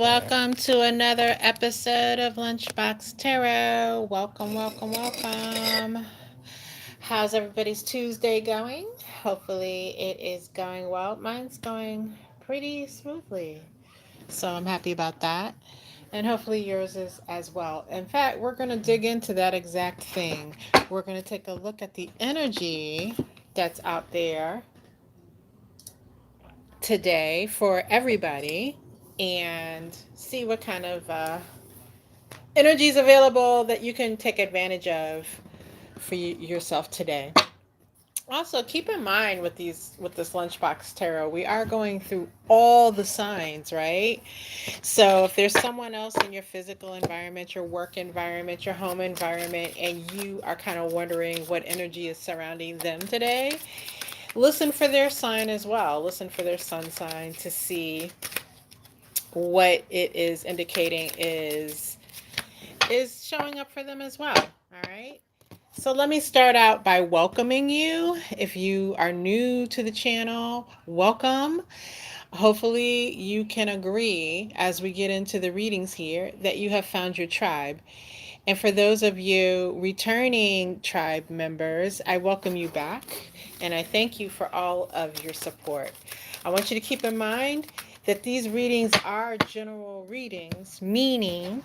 welcome to another episode of Lunchbox Tarot. Welcome, welcome, welcome. How's everybody's Tuesday going? Hopefully it is going well. Mine's going pretty smoothly. So I'm happy about that. And hopefully yours is as well. In fact, we're going to dig into that exact thing. We're going to take a look at the energy that's out there today for everybody and see what kind of energy is available that you can take advantage of for yourself today. Also, keep in mind with this Lunchbox Tarot, we are going through all the signs, right? So if there's someone else in your physical environment, your work environment, your home environment, and you are kind of wondering what energy is surrounding them today, listen for their sign as well. Listen for their sun sign to see what it is indicating is showing up for them as well. All right. So let me start out by welcoming you. If you are new to the channel, welcome. Hopefully you can agree as we get into the readings here that you have found your tribe. And for those of you returning tribe members, I welcome you back and I thank you for all of your support. I want you to keep in mind that these readings are general readings, meaning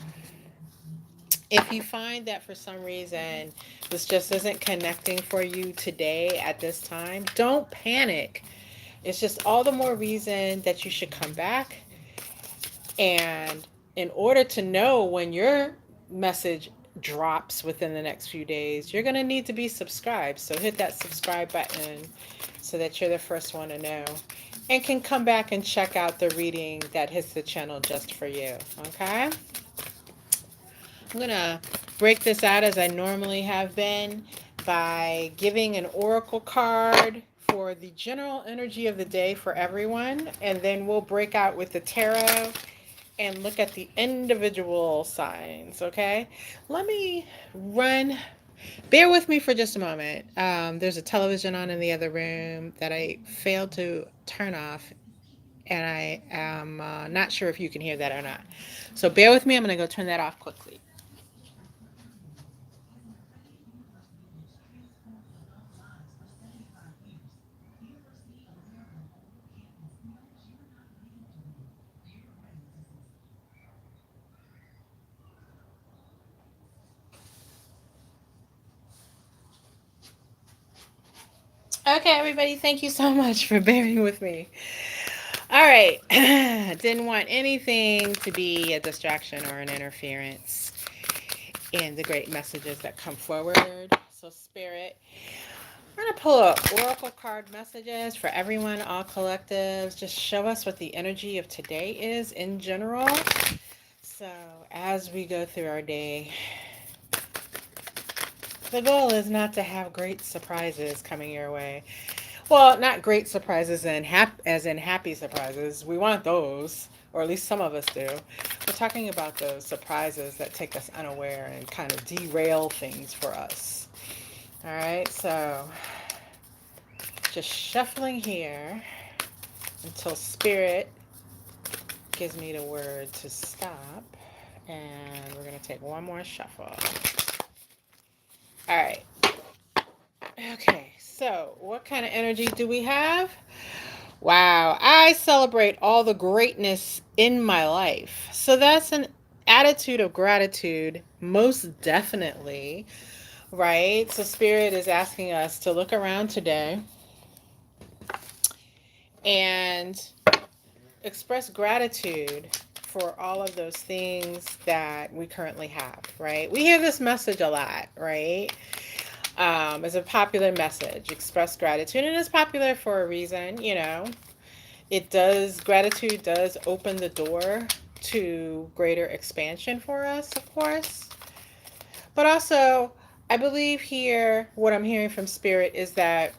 if you find that for some reason this just isn't connecting for you today at this time, don't panic. It's just all the more reason that you should come back. And in order to know when your message drops within the next few days, you're going to need to be subscribed. So hit that subscribe button so that you're the first one to know and can come back and check out the reading that hits the channel just for you. Okay? I'm going to break this out as I normally have been by giving an oracle card for the general energy of the day for everyone. And then we'll break out with the tarot and look at the individual signs, okay? Let me run. Bear with me for just a moment. There's a television on in the other room that I failed to turn off, and I am not sure if you can hear that or not. So bear with me. I'm going to go turn that off quickly. Okay, everybody, thank you so much for bearing with me. All right. Didn't want anything to be a distraction or an interference in the great messages that come forward. So, Spirit, we're going to pull up oracle card messages for everyone, all collectives. Just show us what the energy of today is in general. So, as we go through our day, the goal is not to have great surprises coming your way. Well, not great surprises as in happy surprises. We want those, or at least some of us do. We're talking about those surprises that take us unaware and kind of derail things for us. All right, so just shuffling here until Spirit gives me the word to stop. And we're going to take one more shuffle. All right. Okay, so what kind of energy do we have? Wow, I celebrate all the greatness in my life. So that's an attitude of gratitude, most definitely, right? So Spirit is asking us to look around today and express gratitude for all of those things that we currently have, right? We hear this message a lot, right? It's a popular message, express gratitude, and it's popular for a reason, you know. Gratitude does open the door to greater expansion for us, of course. But also, I believe here, what I'm hearing from Spirit is that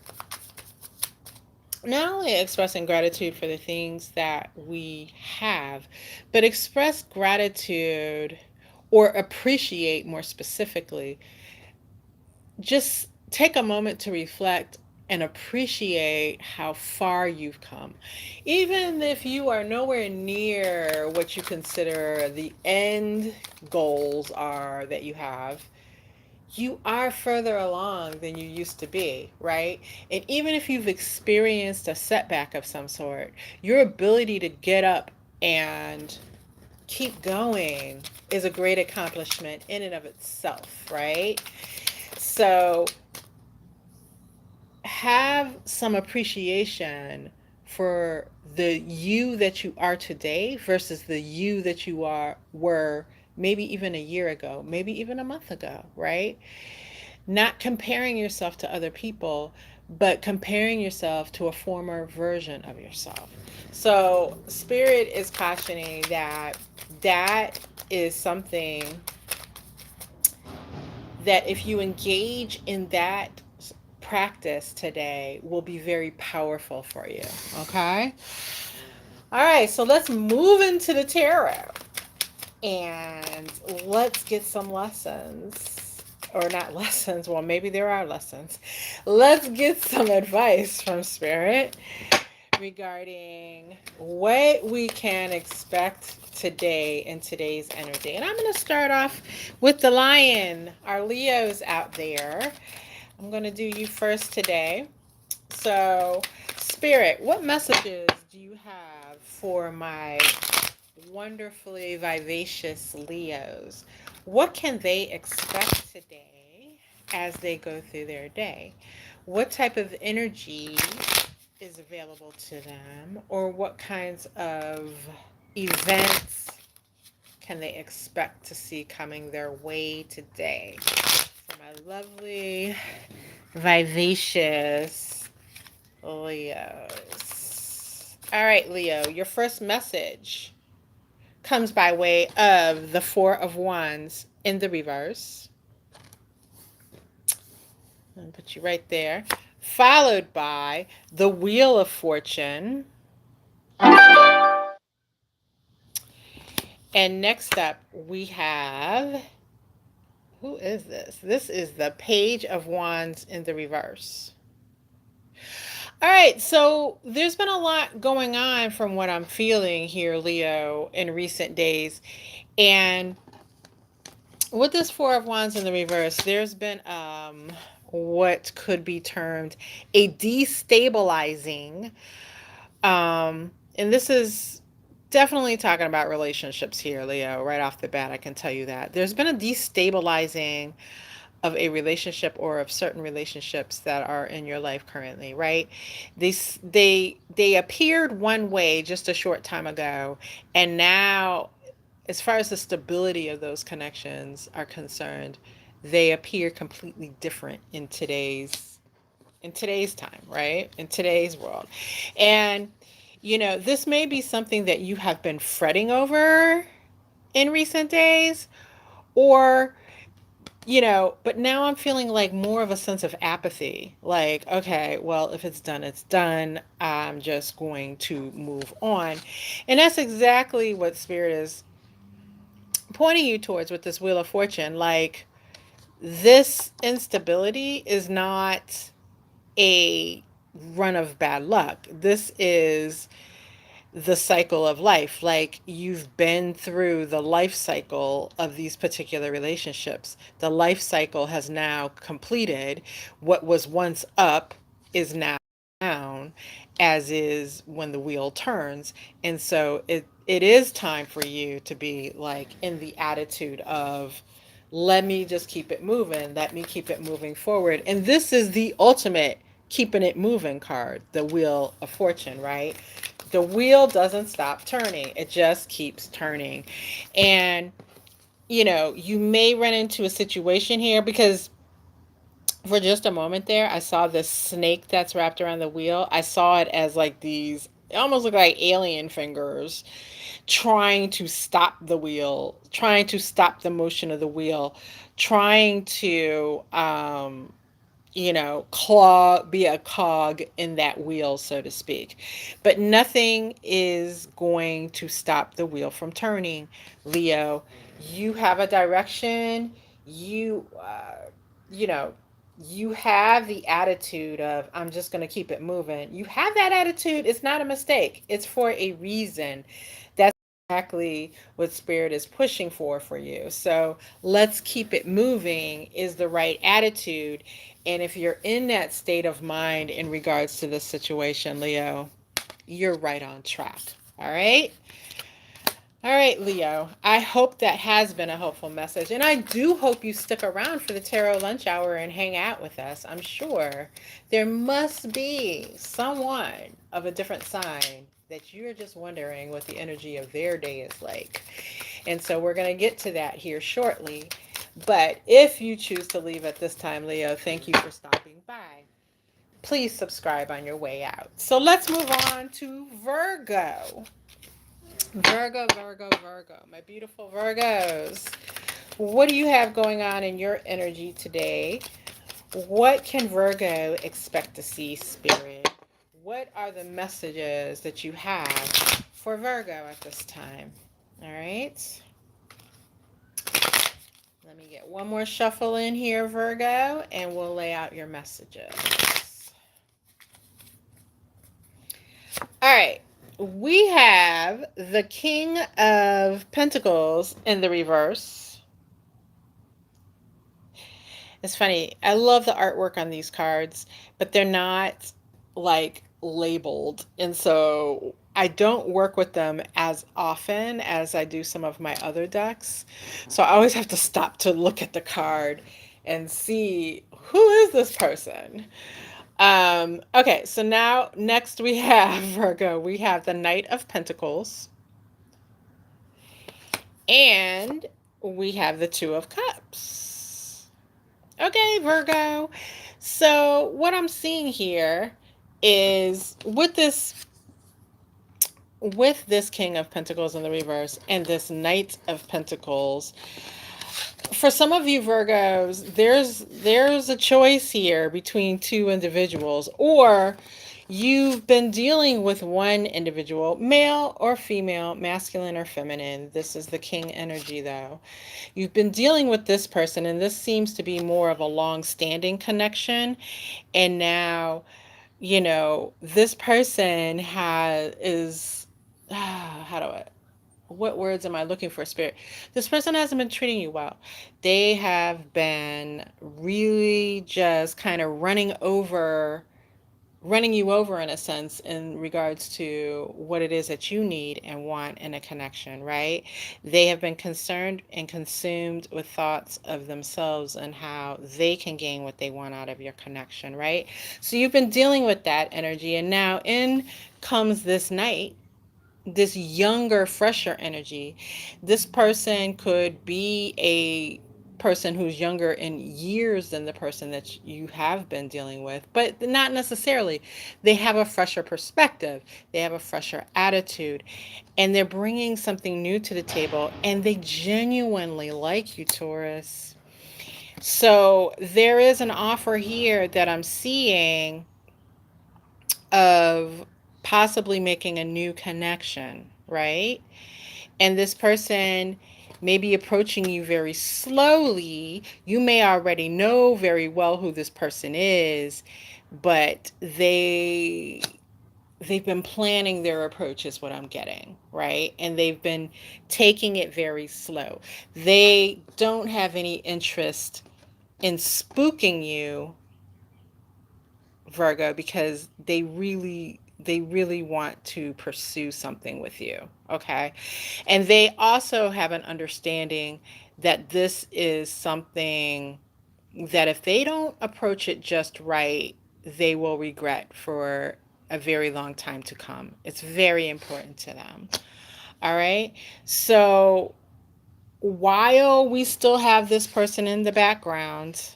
not only expressing gratitude for the things that we have, but express gratitude or appreciate more specifically. Just take a moment to reflect and appreciate how far you've come. Even if you are nowhere near what you consider the end goals are that you have, you are further along than you used to be, right? And even if you've experienced a setback of some sort, your ability to get up and keep going is a great accomplishment in and of itself, right? So have some appreciation for the you that you are today versus the you that you were maybe even a year ago, maybe even a month ago, right? Not comparing yourself to other people, but comparing yourself to a former version of yourself. So spirit is cautioning that that is something that if you engage in that practice today will be very powerful for you. Okay? All right, so let's move into the tarot and let's get some lessons. Or not lessons, well, maybe there are lessons. Let's get some advice from Spirit regarding what we can expect today in today's energy. And I'm going to start off with the lion, our Leos out there. I'm going to do you first today. So, Spirit, what messages do you have for my wonderfully vivacious Leos? What can they expect today as they go through their day? What type of energy is available to them, or what kinds of events can they expect to see coming their way today? For my lovely, vivacious Leos. All right, Leo, your first message comes by way of the Four of Wands in the reverse. I'll put you right there. Followed by the Wheel of Fortune. And next up, we have, who is this? This is the Page of Wands in the reverse. All right, so there's been a lot going on from what I'm feeling here, Leo, in recent days. And with this Four of Wands in the reverse, there's been what could be termed a destabilizing, and this is definitely talking about relationships here, Leo, right off the bat. I can tell you that there's been a destabilizing of a relationship or of certain relationships that are in your life currently, right? They appeared one way just a short time ago, and now, as far as the stability of those connections are concerned, they appear completely different in today's time, right? In today's world. And this may be something that you have been fretting over in recent days, or but now I'm feeling like more of a sense of apathy. Like, okay, well, if it's done, it's done. I'm just going to move on. And that's exactly what Spirit is pointing you towards with this Wheel of Fortune. Like, this instability is not a run of bad luck. This is the cycle of life. Like, you've been through the life cycle of these particular relationships. The life cycle has now completed. What was once up is now down, as is when the wheel turns. And so it is time for you to be like in the attitude of, let me just keep it moving. Let me keep it moving forward. And this is the ultimate keeping it moving card, the Wheel of Fortune, right? The wheel doesn't stop turning. It just keeps turning. And, you may run into a situation here because for just a moment there, I saw this snake that's wrapped around the wheel. I saw it as like these, it almost look like alien fingers trying to stop the wheel, trying to stop the motion of the wheel, trying to, be a cog in that wheel, so to speak. But nothing is going to stop the wheel from turning, Leo. You have a direction. You know, you have the attitude of, I'm just going to keep it moving. You have that attitude. It's not a mistake. It's for a reason. That's exactly what Spirit is pushing for you. So let's keep it moving is the right attitude. And if you're in that state of mind in regards to this situation, Leo, you're right on track. All right. All right, Leo, I hope that has been a helpful message. And I do hope you stick around for the tarot lunch hour and hang out with us. I'm sure there must be someone of a different sign that you're just wondering what the energy of their day is like. And so we're going to get to that here shortly. But if you choose to leave at this time, Leo, thank you for stopping by. Please subscribe on your way out. So let's move on to Virgo. Virgo, Virgo, Virgo, my beautiful Virgos. What do you have going on in your energy today? What can Virgo expect to see, Spirit? What are the messages that you have for Virgo at this time? All right. Let me get one more shuffle in here, Virgo, and we'll lay out your messages. All right. We have the King of Pentacles in the reverse. It's funny. I love the artwork on these cards, but they're not like labeled. And so I don't work with them as often as I do some of my other decks. So I always have to stop to look at the card and see who is this person. Okay, so now next we have Virgo. We have the Knight of Pentacles. And we have the Two of Cups. Okay, Virgo. So what I'm seeing here is with this King of Pentacles in the reverse and this Knight of Pentacles, for some of you Virgos, there's a choice here between two individuals, or you've been dealing with one individual, male or female, masculine or feminine. This is the King energy though. You've been dealing with this person, and this seems to be more of a long-standing connection. And now, this person what words am I looking for, Spirit? This person hasn't been treating you well. They have been really just kind of running you over in a sense in regards to what it is that you need and want in a connection, right? They have been concerned and consumed with thoughts of themselves and how they can gain what they want out of your connection, right? So you've been dealing with that energy, and now in comes this Knight, this younger, fresher energy. This person could be a person who's younger in years than the person that you have been dealing with, but not necessarily. They have a fresher perspective, they have a fresher attitude, and they're bringing something new to the table, and they genuinely like you, Taurus. So there is an offer here that I'm seeing of possibly making a new connection, right? And this person may be approaching you very slowly. You may already know very well who this person is, but they've been planning their approach is what I'm getting, right? And they've been taking it very slow. They don't have any interest in spooking you, Virgo, because they really want to pursue something with you, okay? And they also have an understanding that this is something that if they don't approach it just right, they will regret for a very long time to come. It's very important to them. All right? So while we still have this person in the background,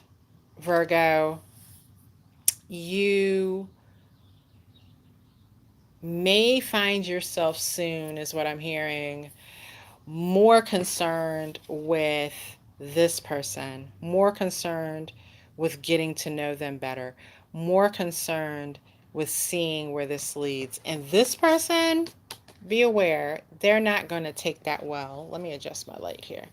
Virgo, you may find yourself soon, is what I'm hearing, more concerned with this person, more concerned with getting to know them better, more concerned with seeing where this leads. And this person, be aware, they're not going to take that well. Let me adjust my light here.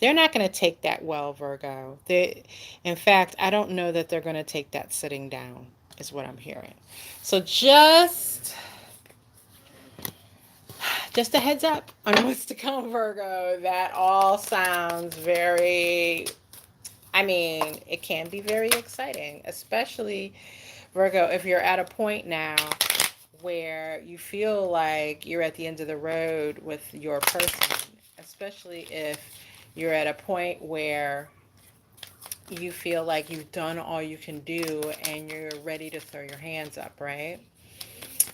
They're not going to take that well, Virgo. In fact, I don't know that they're going to take that sitting down, is what I'm hearing. So just a heads up on what's to come, Virgo. That all sounds very, I mean, it can be very exciting, especially Virgo, if you're at a point now where you feel like you're at the end of the road with your person, especially if you're at a point where you feel like you've done all you can do and you're ready to throw your hands up, right?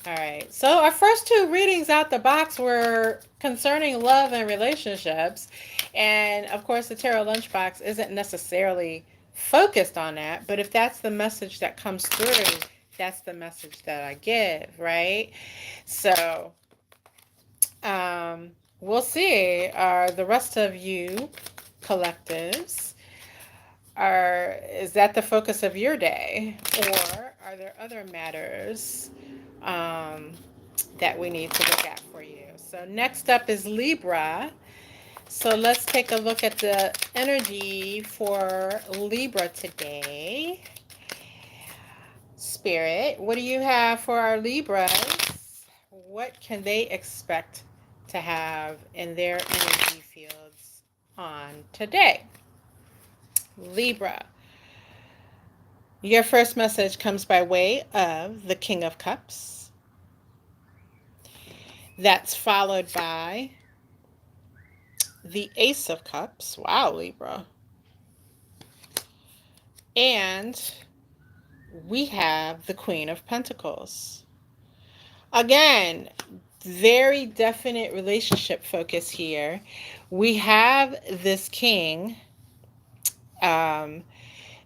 All right. So our first two readings out the box were concerning love and relationships. And of course, the Tarot Lunchbox isn't necessarily focused on that, but if that's the message that comes through, that's the message that I give, right? So, we'll see. Are the rest of you collectives, is that the focus of your day, or are there other matters um, that we need to look at for you? So next up is Libra. So let's take a look at the energy for Libra today. Spirit, what do you have for our Libras? What can they expect to have in their energy fields on today? Libra, your first message comes by way of the King of Cups. That's followed by the Ace of Cups. Wow, Libra. And we have the Queen of Pentacles. Again, very definite relationship focus here. We have this king,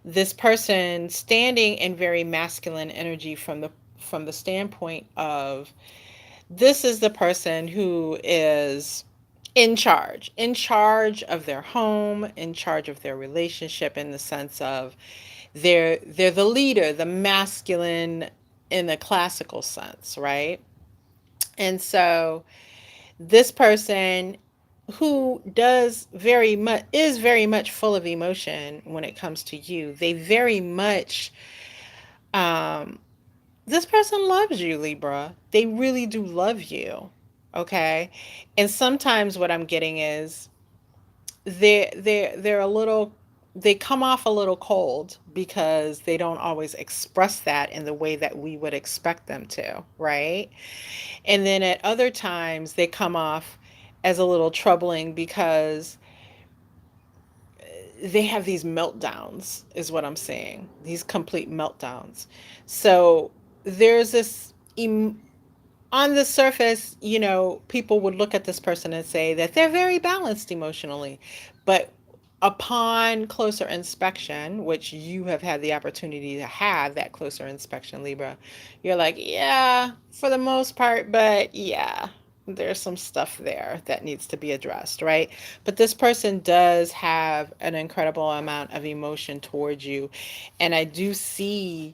this person standing in very masculine energy from the standpoint of, this is the person who is in charge of their home, in charge of their relationship, in the sense of they're the leader, the masculine in the classical sense, right? And so this person who is very much full of emotion when it comes to you. They very much um this person loves you, Libra. They really do love you. Okay? And sometimes what I'm getting is they're a little, they come off a little cold because they don't always express that in the way that we would expect them to, right? And then at other times they come off as a little troubling because they have these meltdowns, is what I'm saying. These complete meltdowns. So there's this on the surface, people would look at this person and say that they're very balanced emotionally. But upon closer inspection, which you have had the opportunity to have that closer inspection, Libra, you're like, yeah, for the most part, but yeah, there's some stuff there that needs to be addressed, right? But this person does have an incredible amount of emotion towards you. And I do see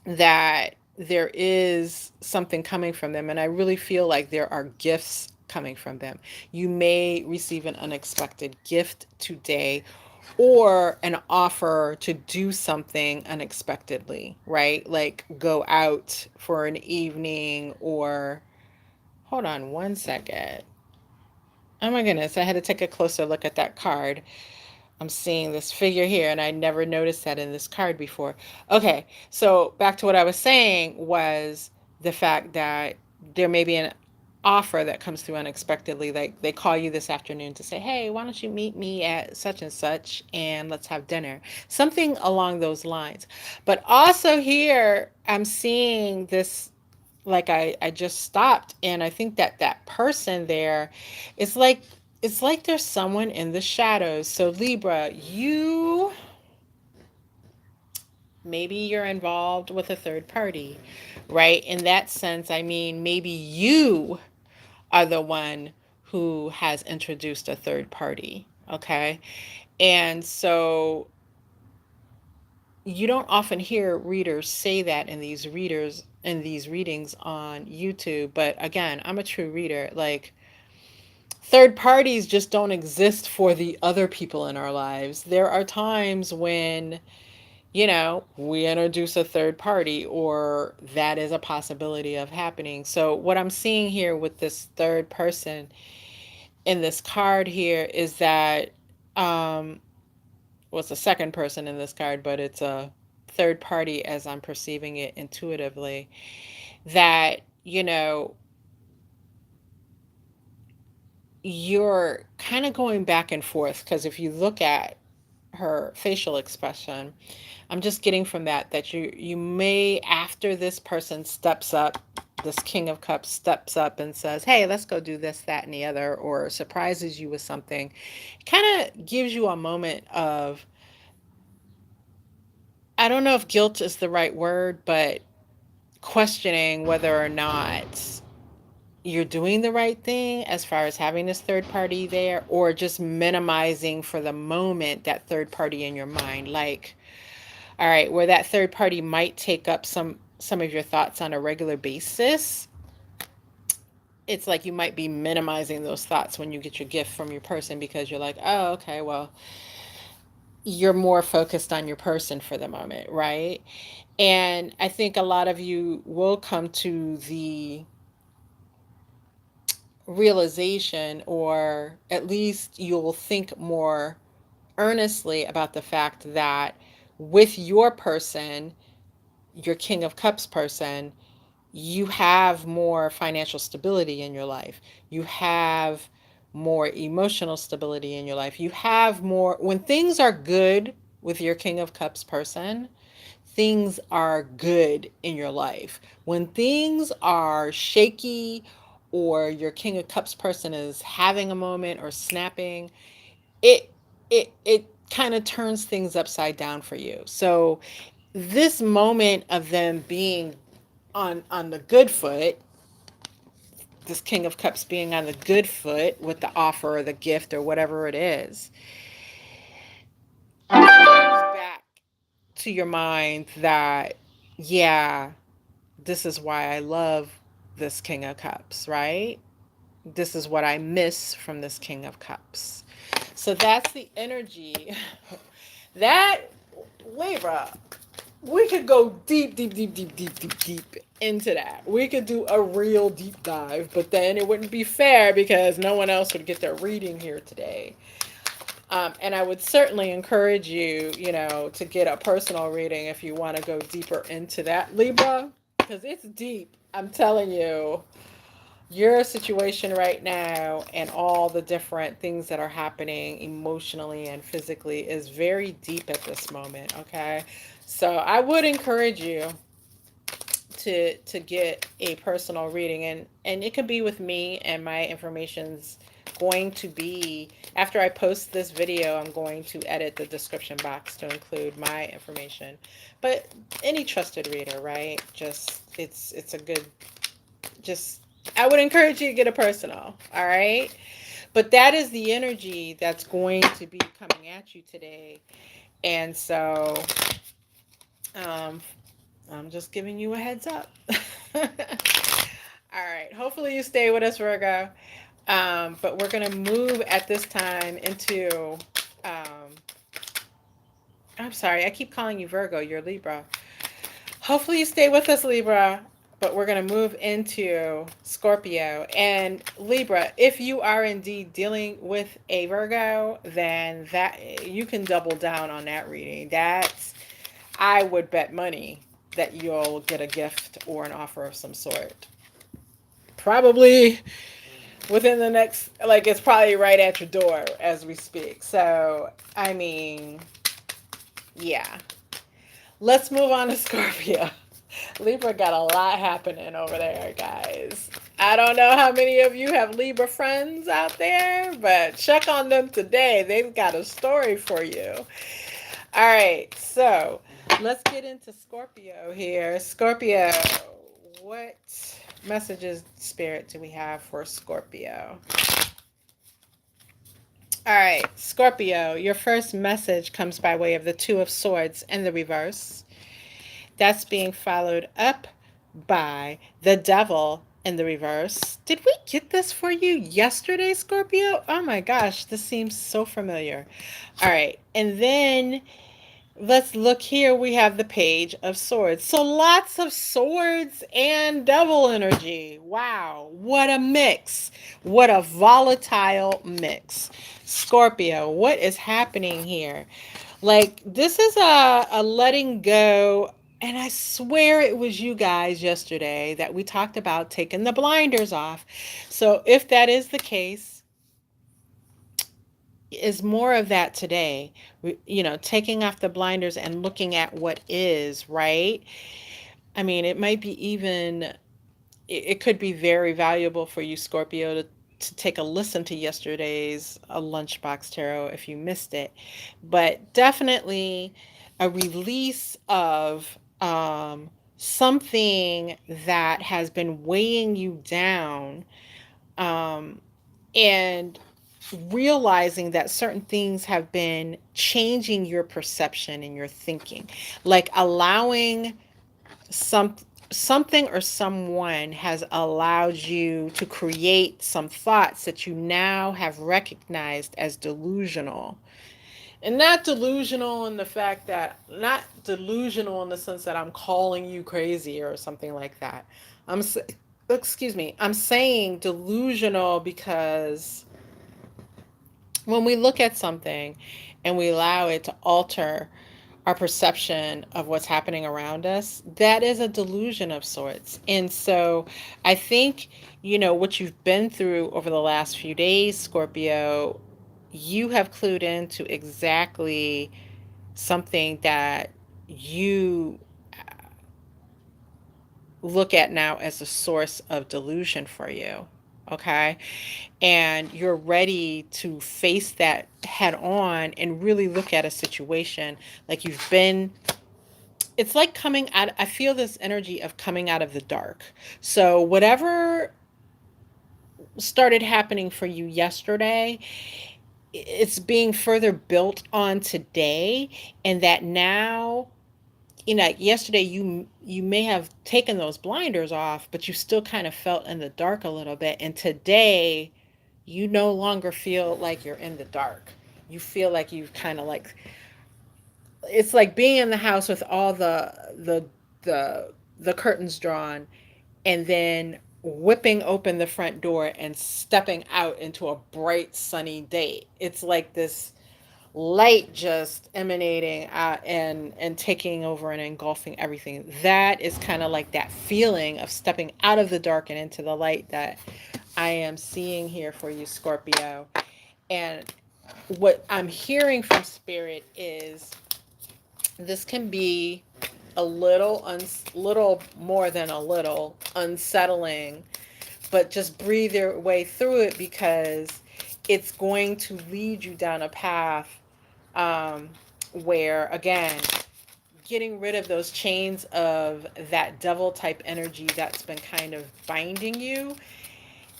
that there is something coming from them, and I really feel like there are gifts coming from them. You may receive an unexpected gift today, or an offer to do something unexpectedly, right? Like go out for an evening, or hold on one second. Oh my goodness, I had to take a closer look at that card. I'm seeing this figure here, and I never noticed that in this card before. Okay, so back to what I was saying was the fact that there may be an offer that comes through unexpectedly. Like they call you this afternoon to say, hey, why don't you meet me at such and such and let's have dinner? Something along those lines. But also here, I'm seeing this, like I just stopped, and I think that that person there is like, it's like there's someone in the shadows. So Libra, maybe you're involved with a third party, right? In that sense, I mean, maybe you are the one who has introduced a third party, okay? And so you don't often hear readers say that in these readings on YouTube. But again, I'm a true reader. Like, third parties just don't exist for the other people in our lives. There are times when, we introduce a third party, or that is a possibility of happening. So what I'm seeing here with this third person in this card here is that, well, it's a second person in this card, but it's a third party as I'm perceiving it intuitively, that, you're kind of going back and forth, because if you look at her facial expression, I'm just getting from that you may, after this person steps up, this King of Cups steps up and says, hey, let's go do this, that, and the other, or surprises you with something, it kind of gives you a moment of, I don't know if guilt is the right word, but questioning whether or not you're doing the right thing as far as having this third party there, or just minimizing for the moment that third party in your mind. Like, all right, where that third party might take up some of your thoughts on a regular basis, it's like you might be minimizing those thoughts when you get your gift from your person, because you're like, oh, okay, well, you're more focused on your person for the moment, right? And I think a lot of you will come to the realization, or at least you'll think more earnestly about the fact that with your person, your King of Cups person, you have more financial stability in your life. You have more emotional stability in your life. You have more, when things are good with your King of Cups person, things are good in your life. When things are shaky, or your King of Cups person is having a moment or snapping, it it kind of turns things upside down for you. So this moment of them being on the good foot, this King of Cups being on the good foot with the offer or the gift or whatever it is, brings back to your mind that, yeah, this is why I love this King of Cups, right? This is what I miss from this King of Cups. So that's the energy. That, Libra, we could go deep, deep, deep, deep, deep, deep, deep into that. We could do a real deep dive, but then it wouldn't be fair because no one else would get their reading here today. And I would certainly encourage you, to get a personal reading if you want to go deeper into that, Libra, because it's deep. I'm telling you, your situation right now and all the different things that are happening emotionally and physically is very deep at this moment, okay? So I would encourage you to get a personal reading, and it could be with me, and my information's going to be, after I post this video, I'm going to edit the description box to include my information. But any trusted reader, right? Just it's a good, just, I would encourage you to get a personal, all right? But that is the energy that's going to be coming at you today. And so I'm just giving you a heads up. All right. Hopefully you stay with us, Virgo. But we're going to move at this time into, I'm sorry, I keep calling you Virgo. You're Libra. Hopefully you stay with us, Libra. But we're going to move into Scorpio. And Libra, if you are indeed dealing with a Virgo, then that you can double down on that reading. That's, I would bet money that you'll get a gift or an offer of some sort. Probably within the next, like, it's probably right at your door as we speak. So, I mean, yeah. Let's move on to Scorpio. Libra got a lot happening over there, guys. I don't know how many of you have Libra friends out there, but check on them today. They've got a story for you. All right, so let's get into Scorpio here. Scorpio, what messages, Spirit, do we have for Scorpio? All right, Scorpio, your first message comes by way of the Two of Swords in the reverse. That's being followed up by the Devil in the reverse. Did we get this for you yesterday, Scorpio? Oh my gosh, this seems so familiar. All right, and then let's look here. We have the Page of Swords. So lots of swords and devil energy. Wow, what a mix. What a volatile mix. Scorpio, what is happening here? Like, this is a letting go. And I swear it was you guys yesterday that we talked about taking the blinders off. So if that is the case, is more of that today. Taking off the blinders and looking at what is, right? I mean, it might be even, it could be very valuable for you, Scorpio, to take a listen to yesterday's Lunchbox Tarot if you missed it. But definitely a release of something that has been weighing you down, and realizing that certain things have been changing your perception and your thinking, like allowing some something or someone has allowed you to create some thoughts that you now have recognized as delusional. And not delusional in the fact that, not delusional in the sense that I'm calling you crazy or something like that. Excuse me, I'm saying delusional because when we look at something and we allow it to alter our perception of what's happening around us, that is a delusion of sorts. And so I think, what you've been through over the last few days, Scorpio, you have clued into exactly something that you look at now as a source of delusion for you. Okay. And you're ready to face that head on and really look at a situation like you've been. It's like coming out, I feel this energy of coming out of the dark. So whatever started happening for you yesterday, it's being further built on today. And that now, yesterday you may have taken those blinders off, but you still kind of felt in the dark a little bit. And today you no longer feel like you're in the dark. You feel like you've kind of like, it's like being in the house with all the curtains drawn, and then whipping open the front door and stepping out into a bright sunny day. It's like this light just emanating out and taking over and engulfing everything. That is kind of like that feeling of stepping out of the dark and into the light that I am seeing here for you, Scorpio. And what I'm hearing from spirit is this can be a little more than a little unsettling, but just breathe your way through it, because it's going to lead you down a path, where, again, getting rid of those chains of that devil type energy that's been kind of binding you.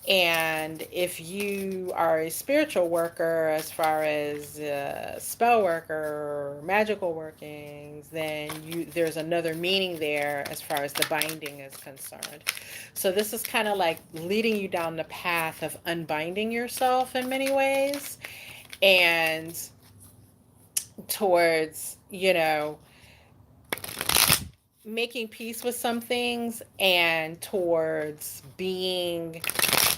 And if you are a spiritual worker, as far as spell worker or magical workings, then there's another meaning there as far as the binding is concerned. So this is kind of like leading you down the path of unbinding yourself in many ways, and towards, making peace with some things, and towards being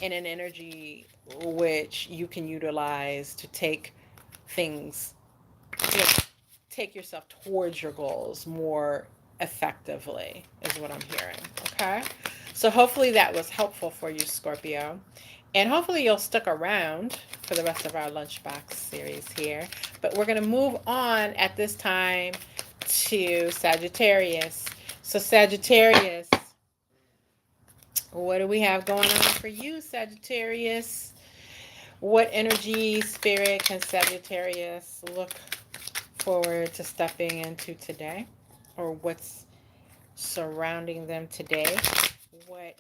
in an energy which you can utilize to take things, you know, take yourself towards your goals more effectively, is what I'm hearing. Okay. So hopefully that was helpful for you, Scorpio. And hopefully you'll stick around for the rest of our Lunchbox series here. But we're going to move on at this time to Sagittarius. So Sagittarius, what do we have going on for you, Sagittarius? What energy, spirit can Sagittarius look forward to stepping into today? Or what's surrounding them today? What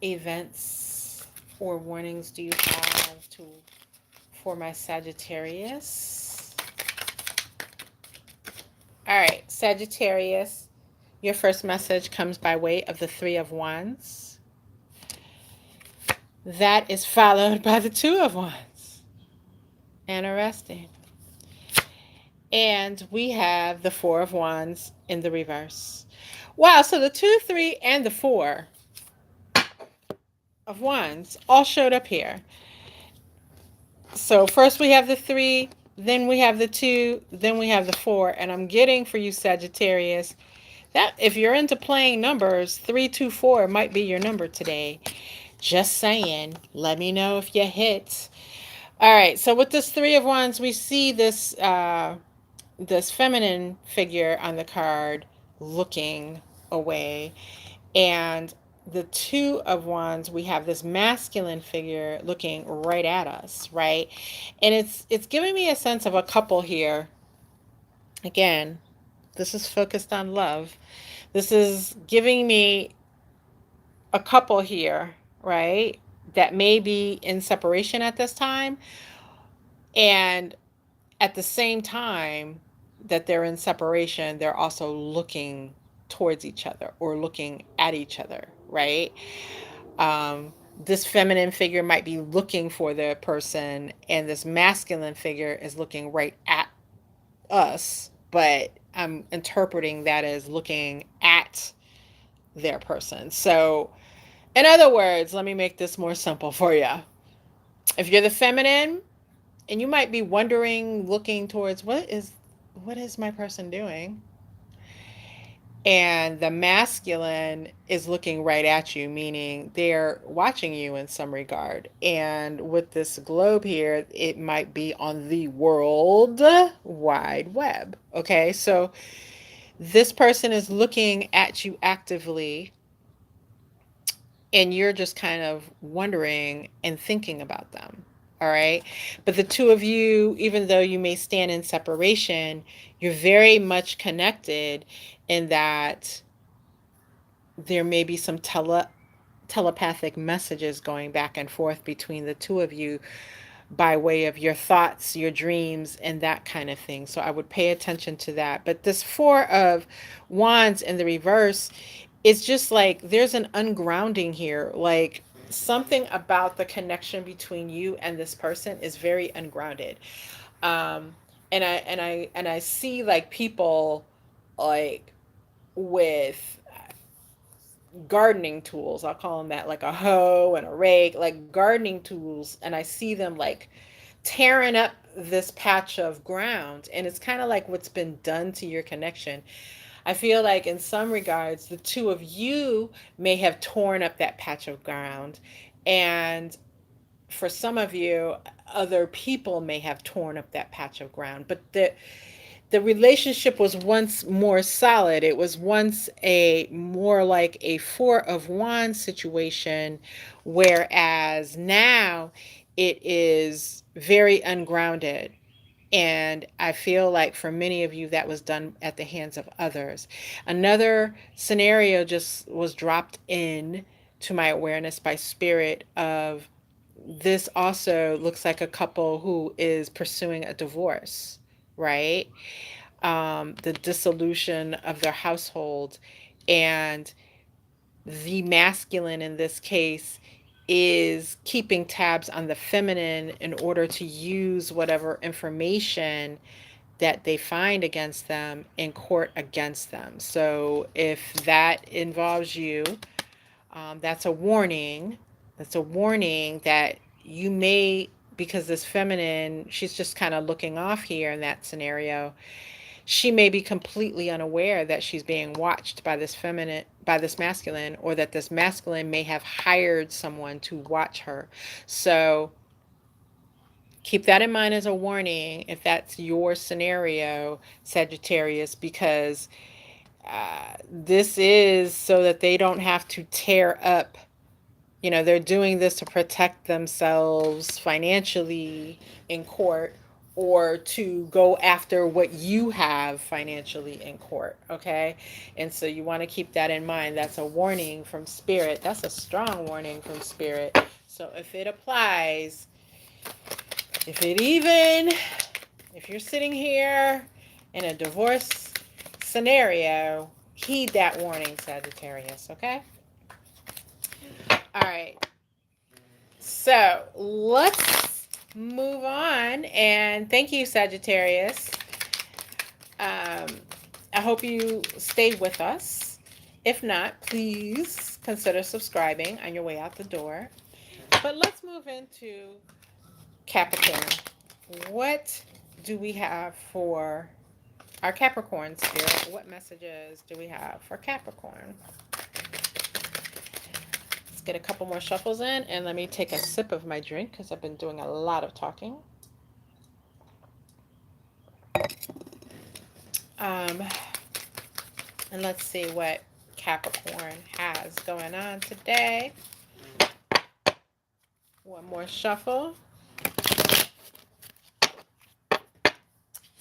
events or warnings do you have for my Sagittarius. All right, Sagittarius, your first message comes by way of the Three of Wands. That is followed by the Two of Wands. Interesting. And we have the Four of Wands in the reverse. Wow, so the 2, 3, and the 4 of Wands all showed up here. So first we have the 3, then we have the 2, then we have the 4. And I'm getting for you, Sagittarius, that if you're into playing numbers, 3, 2, 4 might be your number today. Just saying. Let me know if you hit. All right, so with this Three of Wands, we see this this feminine figure on the card looking away, and the Two of Wands, we have this masculine figure looking right at us, right? And it's giving me a sense of a couple here. Again, this is focused on love. This is giving me a couple here, right, that may be in separation at this time, and at the same time that they're in separation, they're also looking towards each other or looking at each other, right? This feminine figure might be looking for the person, and this masculine figure is looking right at us, but I'm interpreting that as looking at their person. So, in other words, let me make this more simple for you. If you're the feminine, and you might be wondering, looking towards what is my person doing? And the masculine is looking right at you, meaning they're watching you in some regard. And with this globe here, it might be on the World Wide Web. Okay, so this person is looking at you actively, and you're just kind of wondering and thinking about them. All right. But the two of you, even though you may stand in separation, you're very much connected in that there may be some telepathic messages going back and forth between the two of you by way of your thoughts, your dreams, and that kind of thing. So I would pay attention to that. But this Four of Wands in the reverse, it's just like there's an ungrounding here. Like something about the connection between you and this person is very ungrounded. And I see like people like with gardening tools. I'll call them that, like a hoe and a rake, like gardening tools, and I see them like tearing up this patch of ground, and it's kind of like what's been done to your connection. I feel like in some regards, the two of you may have torn up that patch of ground. And for some of you, other people may have torn up that patch of ground. But the relationship was once more solid. It was once a more like a Four of Wands situation, whereas now it is very ungrounded. And I feel like for many of you, that was done at the hands of others. Another scenario just was dropped in to my awareness by spirit of this also looks like a couple who is pursuing a divorce, right? The dissolution of their household. And the masculine in this case is keeping tabs on the feminine in order to use whatever information that they find against them in court against them. So if that involves you, that's a warning. That's a warning that you may, because this feminine, she's just kind of looking off here in that scenario. She may be completely unaware that she's being watched by this feminine, by this masculine, or that this masculine may have hired someone to watch her. So keep that in mind as a warning if that's your scenario, Sagittarius, because this is so that they don't have to tear up. You know, they're doing this to protect themselves financially in court, or to go after what you have financially in court, okay? And so you want to keep that in mind. That's a warning from spirit. That's a strong warning from spirit. So if it applies, If you're sitting here in a divorce scenario, heed that warning, Sagittarius, okay? All right. So let's move on. And thank you, Sagittarius. I hope you stayed with us. If not, please consider subscribing on your way out the door. But let's move into Capricorn. What do we have for our Capricorn spirit? What messages do we have for Capricorn? Let's get a couple more shuffles in, and let me take a sip of my drink because I've been doing a lot of talking. And let's see what Capricorn has going on today. One more shuffle.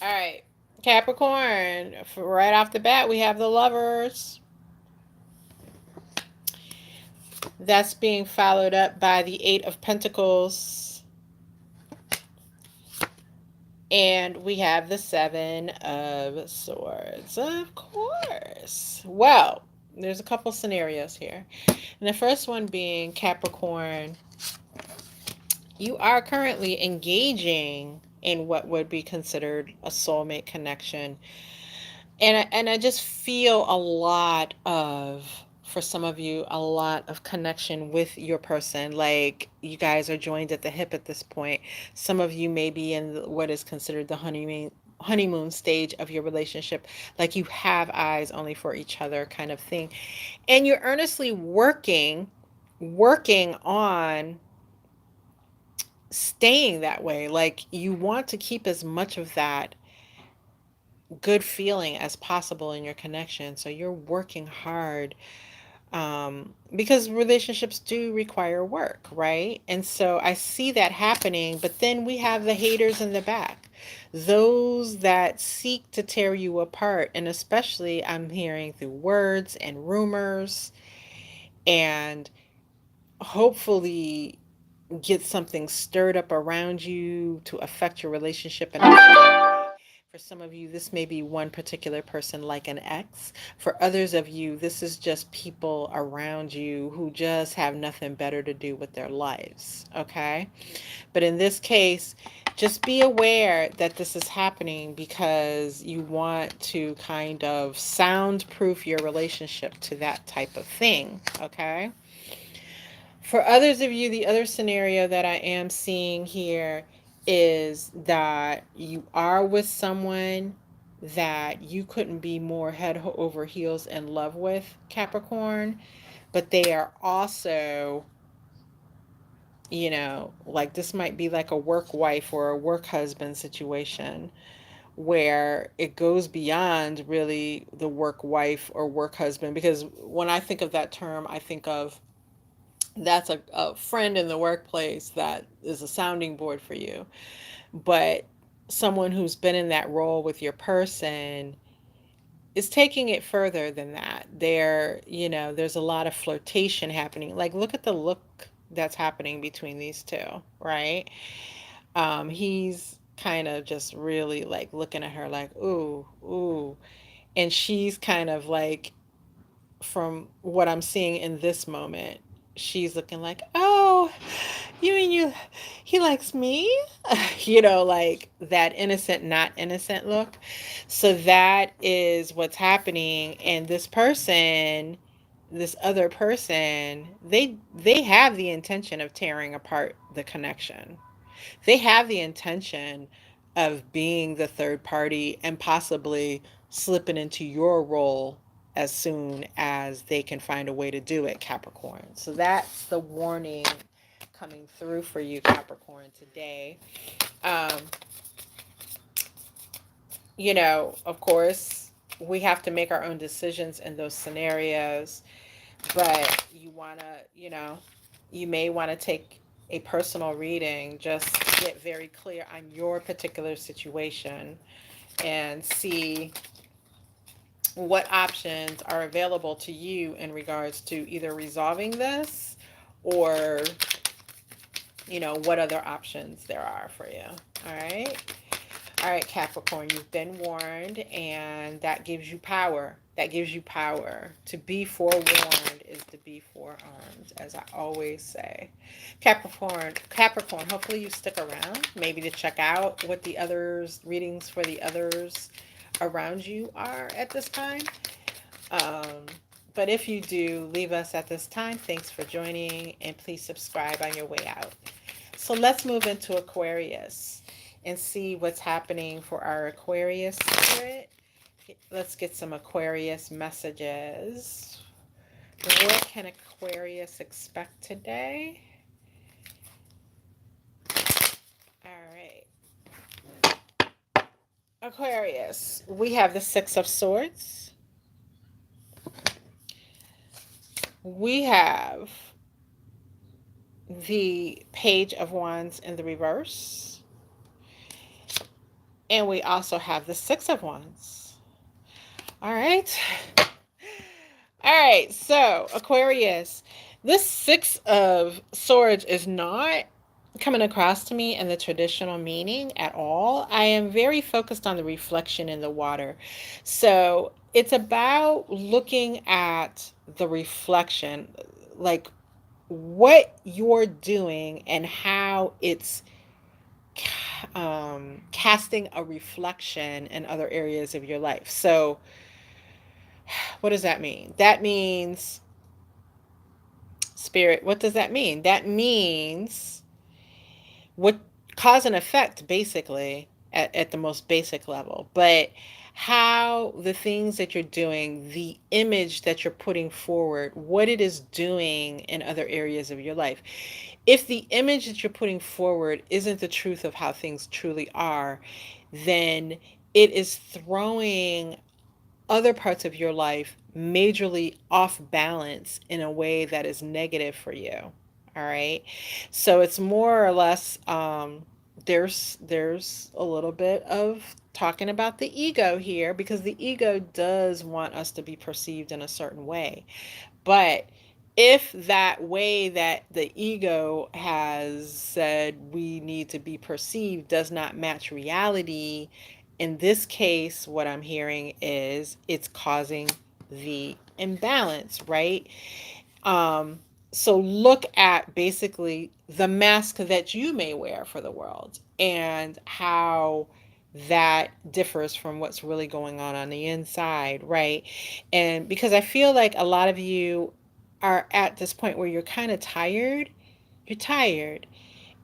All right, Capricorn, right off the bat, we have the Lovers. That's being followed up by the Eight of Pentacles. And we have the Seven of Swords, of course. Well, there's a couple scenarios here. And the first one being Capricorn, you are currently engaging in what would be considered a soulmate connection. And I just feel a lot of, for some of you, a lot of connection with your person. Like you guys are joined at the hip at this point. Some of you may be in what is considered the honeymoon stage of your relationship. Like you have eyes only for each other kind of thing. And you're earnestly working on staying that way. Like you want to keep as much of that good feeling as possible in your connection. So you're working hard because relationships do require work, right? And so I see that happening, but then we have the haters in the back, those that seek to tear you apart. And especially I'm hearing through words and rumors, and hopefully get something stirred up around you to affect your relationship. And for some of you, this may be one particular person, like an ex. For others of you, this is just people around you who just have nothing better to do with their lives, okay? But in this case, just be aware that this is happening because you want to kind of soundproof your relationship to that type of thing, okay? For others of you, the other scenario that I am seeing here is that you are with someone that you couldn't be more head over heels in love with, Capricorn, but they are also, you know, like this might be like a work wife or a work husband situation where it goes beyond really the work wife or work husband. Because when I think of that term, I think of that's a friend in the workplace that is a sounding board for you. But someone who's been in that role with your person is taking it further than that. There's a lot of flirtation happening. Like, look at the look that's happening between these two, right? He's kind of just really like looking at her like, ooh, ooh. And she's kind of like, from what I'm seeing in this moment, she's looking like, oh, you mean he likes me? Like that innocent, not innocent look. So that is what's happening. And this other person, they have the intention of tearing apart the connection. They have the intention of being the third party and possibly slipping into your role as soon as they can find a way to do it, Capricorn. So that's the warning coming through for you, Capricorn, today. Um, of course, we have to make our own decisions in those scenarios, but you may want to take a personal reading just to get very clear on your particular situation and see what options are available to you in regards to either resolving this or you know, what other options there are for you. All right. All right, Capricorn, you've been warned, and that gives you power. That gives you power. To be forewarned is to be forearmed, as I always say. Capricorn, hopefully you stick around, maybe to check out what the others, readings for the others around you are at this time. Um, but if you do, leave us at this time. Thanks for joining, and please subscribe on your way out. So let's move into Aquarius and see what's happening for our Aquarius spirit. Let's get some Aquarius messages. What can Aquarius expect today? All right. Aquarius, we have the Six of Swords. We have the Page of Wands in the reverse. And we also have the Six of Wands. All right. All right. So, Aquarius, this Six of Swords is not coming across to me in the traditional meaning at all. I am very focused on the reflection in the water. So, it's about looking at the reflection, like what you're doing and how it's casting a reflection in other areas of your life. So, what does that mean? That means, Spirit, what does that mean? That means what cause and effect, basically, at the most basic level. But how the things that you're doing, the image that you're putting forward, what it is doing in other areas of your life. If the image that you're putting forward isn't the truth of how things truly are, then it is throwing other parts of your life majorly off balance in a way that is negative for you. All right. So it's more or less, there's a little bit of talking about the ego here, because the ego does want us to be perceived in a certain way. But if that way that the ego has said we need to be perceived does not match reality, in this case, what I'm hearing is it's causing the imbalance, right? Um, so look at basically the mask that you may wear for the world and how that differs from what's really going on the inside, right? And because I feel like a lot of you are at this point where you're kind of tired, you're tired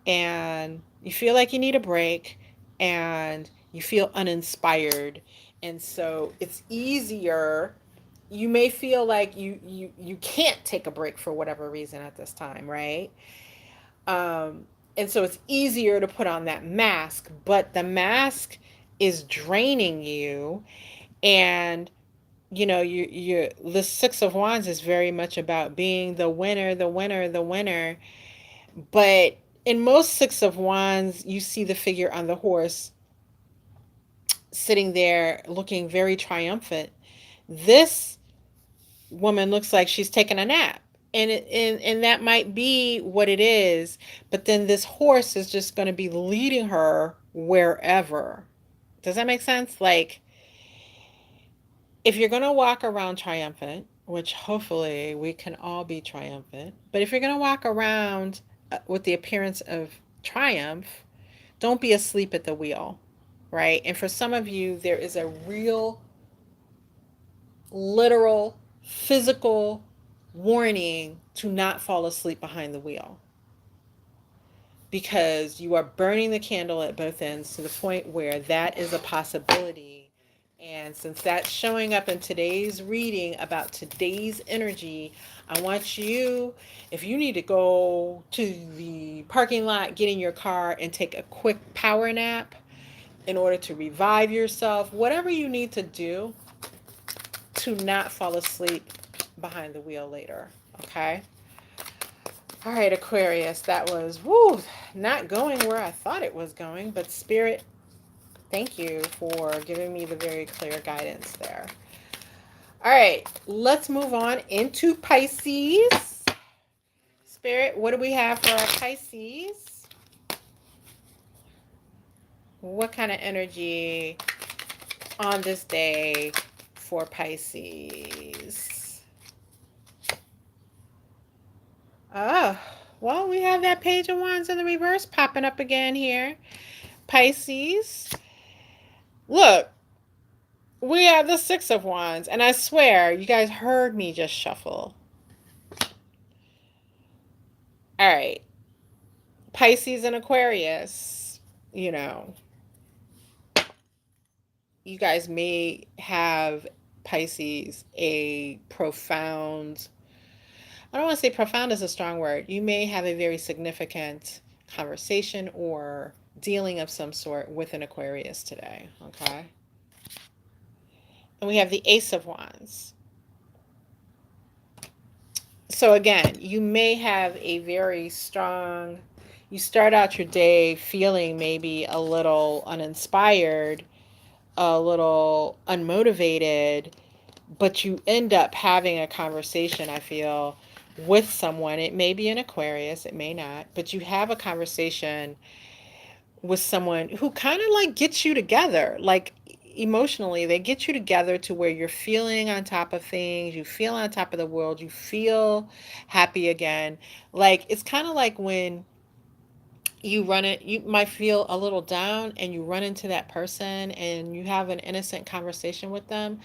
and you feel like you need a break and you feel uninspired. And so it's easier, you may feel like you can't take a break for whatever reason at this time, right? And so it's easier to put on that mask, but the mask is draining you. And you know, you the Six of Wands is very much about being the winner, the winner, the winner. But in most Six of Wands, you see the figure on the horse sitting there looking very triumphant. This woman looks like she's taking a nap. And that might be what it is, but then this horse is just going to be leading her wherever. Does that make sense? Like, if you're going to walk around triumphant, which hopefully we can all be triumphant, but if you're going to walk around with the appearance of triumph, don't be asleep at the wheel, right? And for some of you, there is a real, literal, physical warning to not fall asleep behind the wheel, because you are burning the candle at both ends to the point where that is a possibility. And since that's showing up in today's reading about today's energy, I want you, if you need to go to the parking lot, get in your car and take a quick power nap in order to revive yourself, whatever you need to do to not fall asleep behind the wheel later. Okay? All right, Aquarius, that was, not going where I thought it was going, but Spirit, thank you for giving me the very clear guidance there. All right, let's move on into Pisces. Spirit, what do we have for our Pisces? What kind of energy on this day for Pisces? Oh, well, we have that Page of Wands in the reverse popping up again here. Pisces. Look, we have the Six of Wands, and I swear, you guys heard me just shuffle. All right. Pisces and Aquarius, you know, you guys may have Pisces a profound, I don't want to say profound is a strong word. You may have a very significant conversation or dealing of some sort with an Aquarius today, okay? And we have the Ace of Wands. So again, you may have a very strong, you start out your day feeling maybe a little uninspired, a little unmotivated, but you end up having a conversation, I feel, with someone. It may be an Aquarius, it may not, but you have a conversation with someone who kind of like gets you together, like emotionally. They get you together to where you're feeling on top of things, you feel on top of the world, you feel happy again. Like it's kind of like when you run it, you might feel a little down and you run into that person and you have an innocent conversation with them,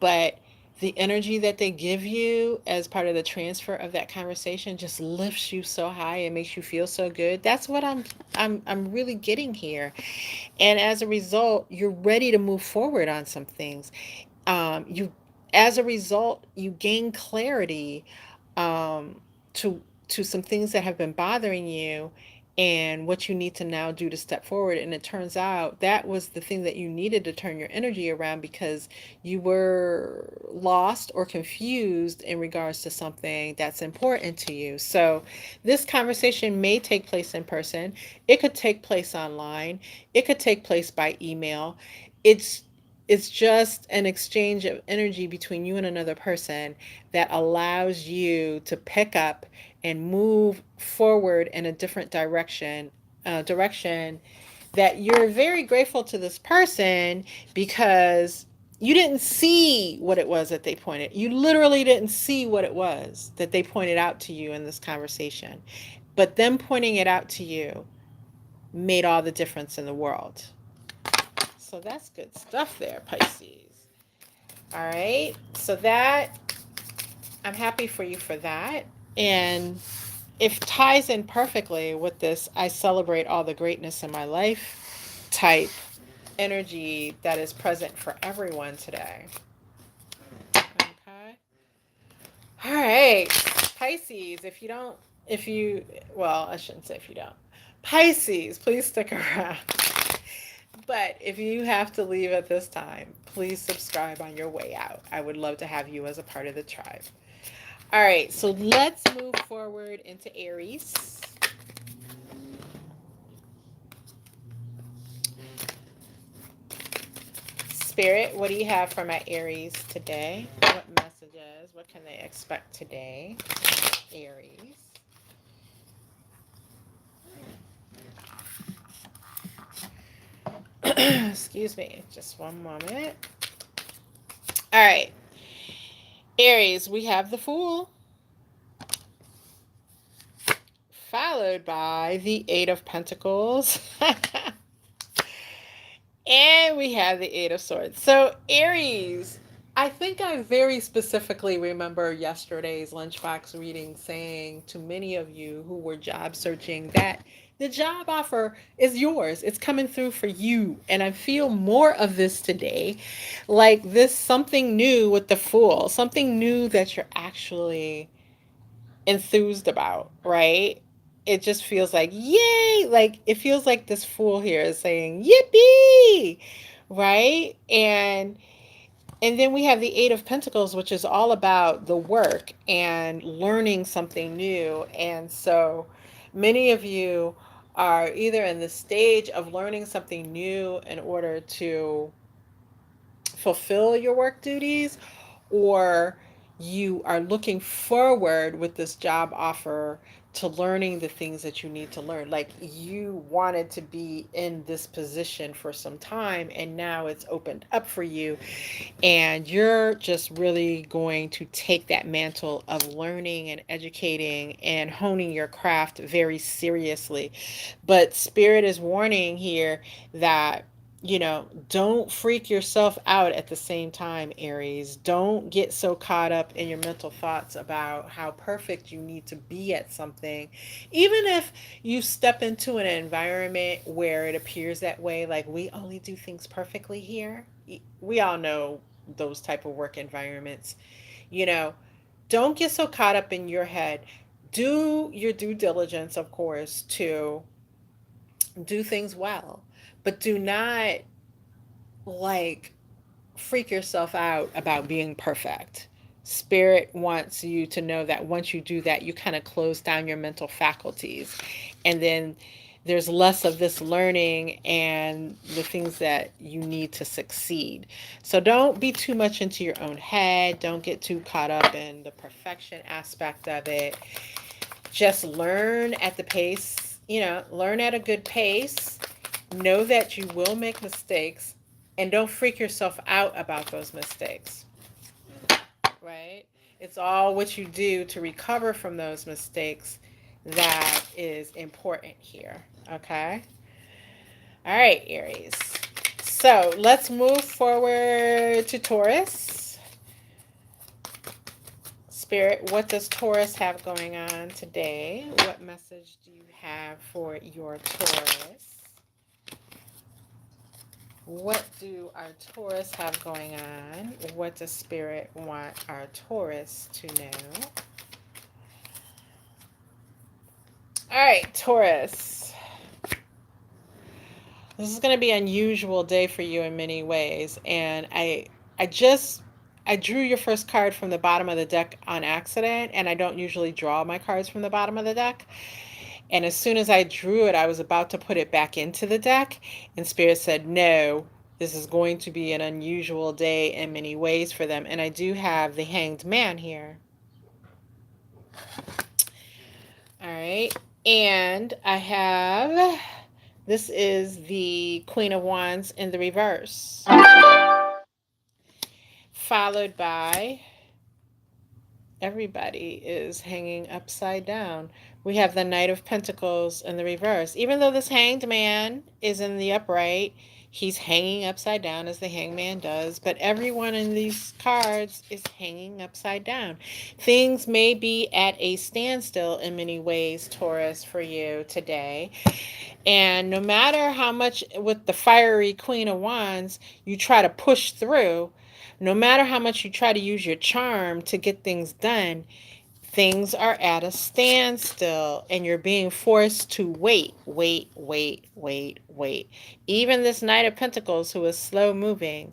but the energy that they give you as part of the transfer of that conversation just lifts you so high and makes you feel so good. That's what I'm really getting here. And as a result, you're ready to move forward on some things. You As a result, you gain clarity um, to some things that have been bothering you and what you need to now do to step forward. And it turns out that was the thing that you needed to turn your energy around because you were lost or confused in regards to something that's important to you. So this conversation may take place in person. It could take place online. It could take place by email. It's it's just an exchange of energy between you and another person that allows you to pick up and move forward in a different direction that you're very grateful to this person because you didn't see what it was that they pointed. You literally didn't see what it was that they pointed out to you in this conversation. But them pointing it out to you made all the difference in the world. So that's good stuff there, Pisces. All right. So that, I'm happy for you for that. And it ties in perfectly with this I celebrate all the greatness in my life type energy that is present for everyone today. Okay. All right. Pisces, if you, well, I shouldn't say if you don't. Pisces, please stick around. But if you have to leave at this time, please subscribe on your way out. I would love to have you as a part of the tribe. All right, so let's move forward into Aries. Spirit, what do you have for my Aries today? What messages? What can they expect today? Aries. Excuse me, just one moment. All right. Aries, we have the Fool, followed by the Eight of Pentacles. And we have the Eight of Swords. So, Aries, I think I very specifically remember yesterday's Lunchbox reading saying to many of you who were job searching that the job offer is yours. It's coming through for you. And I feel more of this today. Like this something new with the Fool, something new that you're actually enthused about, right? It just feels like, yay! Like, it feels like this Fool here is saying, yippee! Right? And then we have the Eight of Pentacles, which is all about the work and learning something new. And so many of you are either in the stage of learning something new in order to fulfill your work duties, or you are looking forward with this job offer to learning the things that you need to learn. Like, you wanted to be in this position for some time, and now it's opened up for you, and you're just really going to take that mantle of learning and educating and honing your craft very seriously. But Spirit is warning here that, don't freak yourself out at the same time, Aries. Don't get so caught up in your mental thoughts about how perfect you need to be at something. Even if you step into an environment where it appears that way, like, we only do things perfectly here. We all know those type of work environments. You know, don't get so caught up in your head. Do your due diligence, of course, to do things well, but do not, like, freak yourself out about being perfect. Spirit wants you to know that once you do that, you kind of close down your mental faculties. And then there's less of this learning and the things that you need to succeed. So don't be too much into your own head. Don't get too caught up in the perfection aspect of it. Just learn at the pace, learn at a good pace. Know that you will make mistakes, and don't freak yourself out about those mistakes, right? It's all what you do to recover from those mistakes that is important here, okay? All right, Aries. So let's move forward to Taurus. Spirit, what does Taurus have going on today? What message do you have for your Taurus? What do our Taurus have going on? What does Spirit want our Taurus to know? All right, Taurus. This is going to be an unusual day for you in many ways. And I drew your first card from the bottom of the deck on accident, and I don't usually draw my cards from the bottom of the deck. And as soon as I drew it, I was about to put it back into the deck, and Spirit said, no, this is going to be an unusual day in many ways for them. And I do have the Hanged Man here. All right. And I have, this is the Queen of Wands in the reverse, followed by, everybody is hanging upside down. We have the Knight of Pentacles in the reverse. Even though this Hanged Man is in the upright, he's hanging upside down as the Hangman does. But everyone in these cards is hanging upside down. Things may be at a standstill in many ways, Taurus, for you today. And no matter how much with the fiery Queen of Wands you try to push through, no matter how much you try to use your charm to get things done, things are at a standstill and you're being forced to wait. Even this Knight of Pentacles, who is slow moving,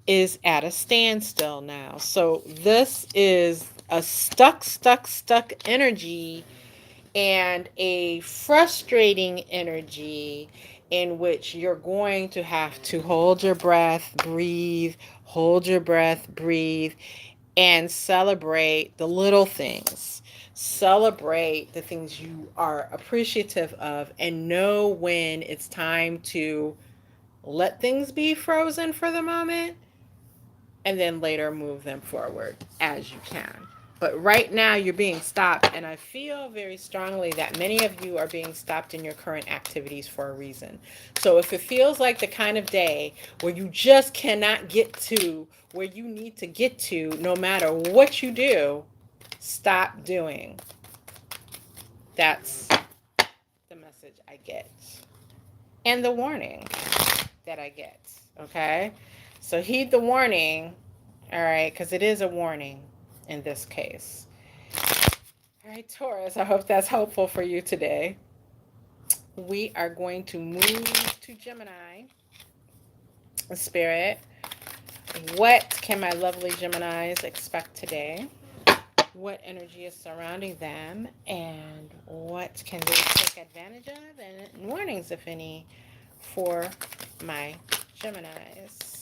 is at a standstill now. So this is a stuck energy, and a frustrating energy in which you're going to have to hold your breath, breathe, hold your breath, breathe, and celebrate the little things. Celebrate the things you are appreciative of, and know when it's time to let things be frozen for the moment and then later move them forward as you can. But right now you're being stopped, and I feel very strongly that many of you are being stopped in your current activities for a reason. So if it feels like the kind of day where you just cannot get to where you need to get to, no matter what you do, stop doing. That's the message I get. And the warning that I get, okay? So heed the warning, all right, because it is a warning in this case. All right, Taurus, I hope that's helpful for you today. We are going to move to Gemini. Spirit, what can my lovely Geminis expect today? What energy is surrounding them, and what can they take advantage of? And warnings, if any, for my Geminis.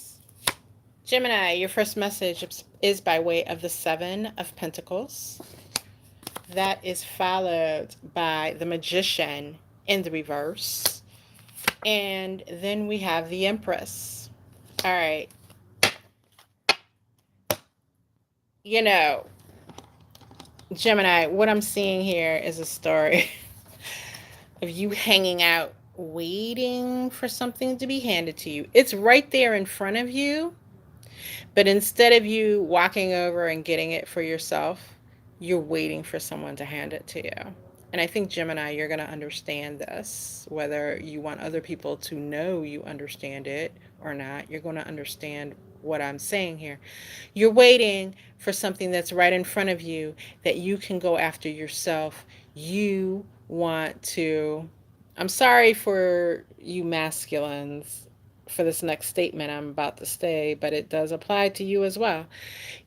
Gemini, your first message is by way of the Seven of Pentacles. That is followed by the Magician in the reverse. And then we have the Empress. All right. You know, Gemini, what I'm seeing here is a story of you hanging out, waiting for something to be handed to you. It's right there in front of you, but instead of you walking over and getting it for yourself, you're waiting for someone to hand it to you. And I think, Gemini, you're going to understand this, whether you want other people to know you understand it or not. You're going to understand what I'm saying here. You're waiting for something that's right in front of you that you can go after yourself. You want to. I'm sorry for you masculines for this next statement I'm about to say, but it does apply to you as well.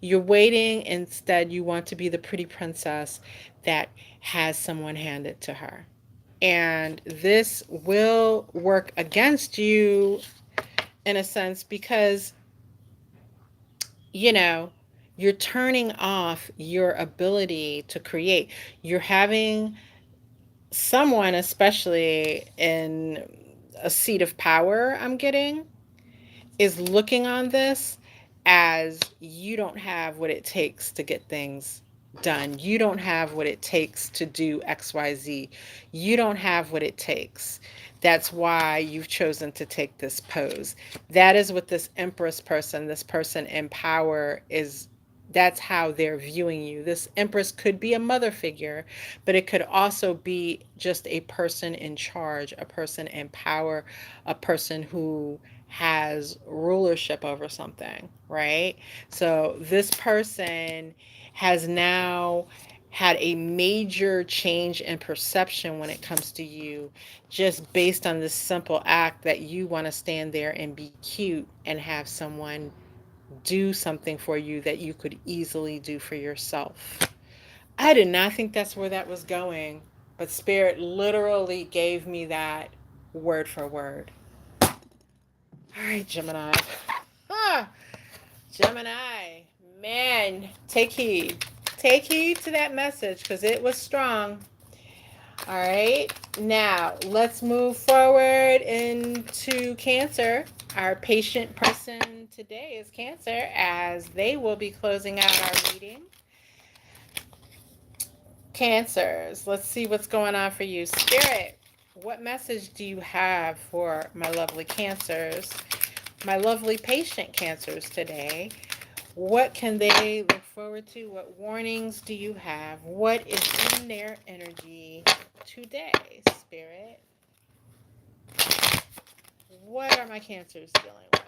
You're waiting, instead, you want to be the pretty princess that has someone hand it to her. And this will work against you in a sense because, you know, you're turning off your ability to create. You're having someone, especially in a seat of power, I'm getting, is looking on this as you don't have what it takes to get things done. You don't have what it takes to do XYZ. You don't have what it takes. That's why you've chosen to take this pose. That is what this Empress person, this person in power is. That's how they're viewing you. This Empress could be a mother figure, but it could also be just a person in charge, a person in power, a person who has rulership over something, right? So this person has now had a major change in perception when it comes to you, just based on this simple act that you want to stand there and be cute and have someone do something for you that you could easily do for yourself. I did not think that's where that was going, but Spirit literally gave me that word for word. All right, Gemini. Ah, Gemini, man, take heed. Take heed to that message because it was strong. All right, now let's move forward into Cancer. Our patient person today is Cancer, as they will be closing out our reading. Cancers, let's see what's going on for you. Spirit, what message do you have for my lovely Cancers, my lovely patient Cancers today? What can they look forward to? What warnings do you have? What is in their energy today, Spirit? What are my Cancers dealing with?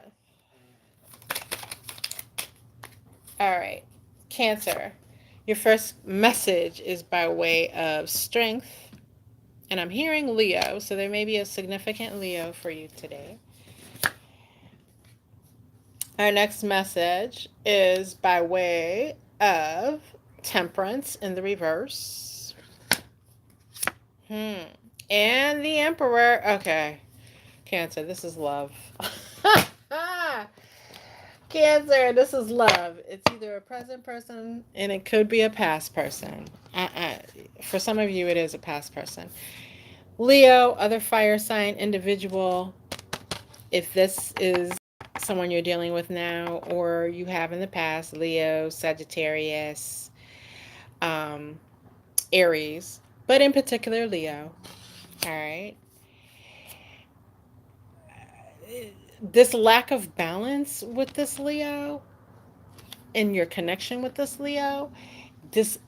All right, Cancer, your first message is by way of strength. And I'm hearing Leo, so there may be a significant Leo for you today. Our next message is by way of Temperance in the reverse. And the Emperor. Okay. Cancer, this is love. Cancer, this is love. It's either a present person and it could be a past person. For some of you, it is a past person. Leo, other fire sign individual. If this is someone you're dealing with now or you have in the past, Leo, Sagittarius, Aries, but in particular Leo. All right. This lack of balance with this Leo and your connection with this Leo, this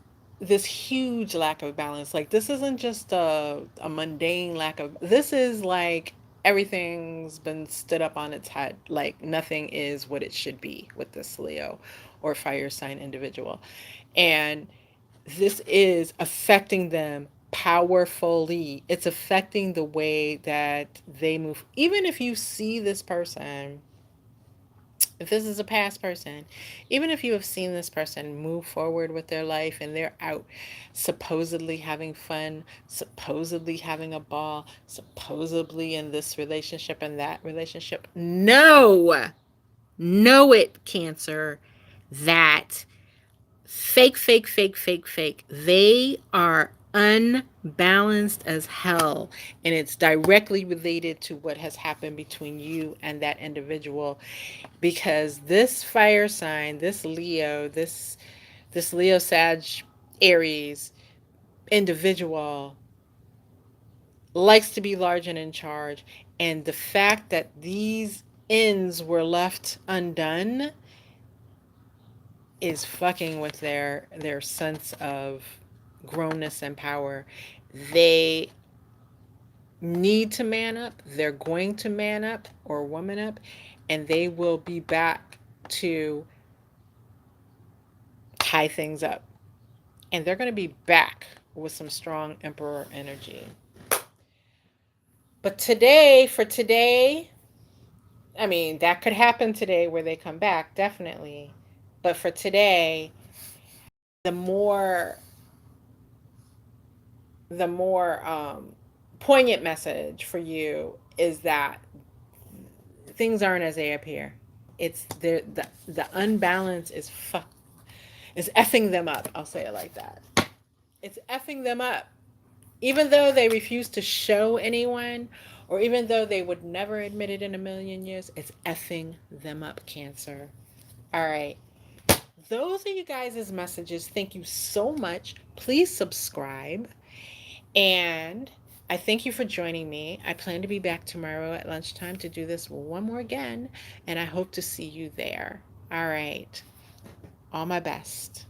huge lack of balance. Like, this isn't just a mundane lack of, this is like everything's been stood up on its head. Like, nothing is what it should be with this Leo or fire sign individual. And this is affecting them powerfully. It's affecting the way that they move. Even if you see this person, if this is a past person, even if you have seen this person move forward with their life and they're out supposedly having fun, supposedly having a ball, supposedly in this relationship and that relationship, know it, Cancer, that Fake, fake, fake, fake, fake. They are unbalanced as hell. And it's directly related to what has happened between you and that individual. Because this fire sign, this Leo Sag Aries individual likes to be large and in charge. And the fact that these ends were left undone is fucking with their sense of grownness and power. They need to man up. They're going to man up or woman up, and they will be back to tie things up. And they're going to be back with some strong emperor energy. But today, for today, I mean, that could happen today where they come back, definitely. But for today, the more poignant message for you is that things aren't as they appear. It's the unbalance is effing them up. I'll say it like that. It's effing them up. Even though they refuse to show anyone, or even though they would never admit it in a million years, it's effing them up, Cancer. All right. Those are you guys' messages. Thank you so much. Please subscribe. And I thank you for joining me. I plan to be back tomorrow at lunchtime to do this one more again. And I hope to see you there. All right. All my best.